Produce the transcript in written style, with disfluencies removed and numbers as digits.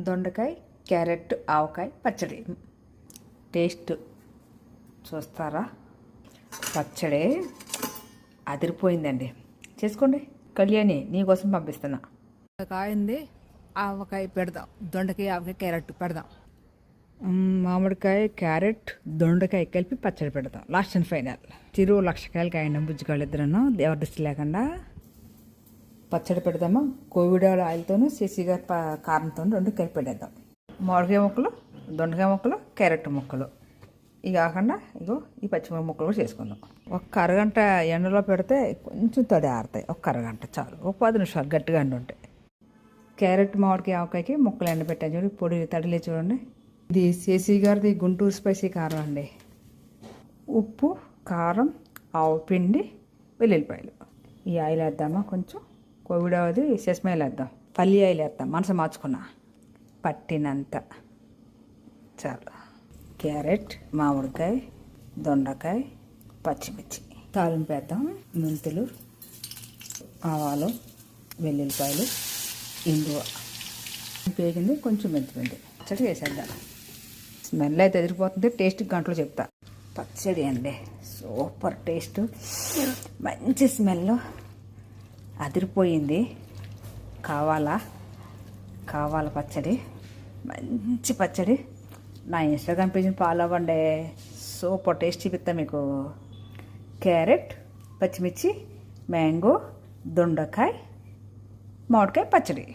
దొండకాయ, క్యారెట్, ఆవకాయ పచ్చడి. టేస్ట్ చూస్తారా? పచ్చడి అదిరిపోయిందండి. చేసుకోండి. కళ్యాణి నీకోసం పంపిస్తున్నా. కాయింది ఆవకాయ పెడదాం, దొండకాయ, ఆవకాయ, క్యారెట్ పెడదాం. మామిడికాయ, క్యారెట్, దొండకాయ కలిపి పచ్చడి పెడదాం. Last and final. చిరు 1,00,000 కాయలకి అయిన బుజ్జిగాళ్ళు ఇద్దరును ఎవరి దృష్టి లేకుండా పచ్చడి పెడదామా. కోవిడ్ ఆయిల్తోనూ సిసిగా కారంతో 2 కలిపి పెట్టేద్దాం. మామిడికాయ ముక్కలు, దొండకాయ ముక్కలు, క్యారెట్ ముక్కలు. ఇవి కాకుండా ఈ పచ్చిమిరపకాయ ముక్కలు కూడా చేసుకుందాం. ఒక్క అరగంట ఎండలో పెడితే కొంచెం తడి ఆరుతాయి. ఒక్క అరగంట చాలు. 10 నిమిషాలు గట్టిగా ఎండ ఉంటాయి. క్యారెట్, మామిడికాయ, ఆవకాయకి ముక్కలు ఎండబెట్టాను చూడండి. పొడి తడిలే చూడండి. ఇది సిసి గారిది గుంటూరు స్పైసీ కారం అండి. ఉప్పు, కారం, ఆవు పిండి, వెల్లుల్లిపాయలు. ఈ ఆయిల్ వేద్దామా కొంచెం. కోవిడ్ అది సెస్మైల్ వేద్దాం. పల్లి ఆయిల్ వేద్దాం. మనసు మార్చుకున్నా పట్టినంత చాలు. క్యారెట్, మామిడికాయ, దొండకాయ, పచ్చిమిర్చి తాలింపు వేద్దాం. మెంతులు, ఆవాలు, వెల్లుల్లిపాయలు, ఇంగువ పేగింది, కొంచెం మెంతిపిండి. పచ్చడి వేసేద్దాం. స్మెల్ అయితే ఎదిరిపోతుంది. టేస్ట్ గంటలో చెప్తా. పచ్చడి అండి సూపర్ టేస్ట్, మంచి స్మెల్, అదిరిపోయింది. కావాలా పచ్చడి, మంచి పచ్చడి. నా ఇన్స్టాగ్రామ్ పేజీని ఫాలో అవ్వండి. సూపర్ టేస్ట్ చూపిస్తా మీకు. క్యారెట్, పచ్చిమిర్చి, మ్యాంగో, దొండకాయ, మామిడికాయ పచ్చడి.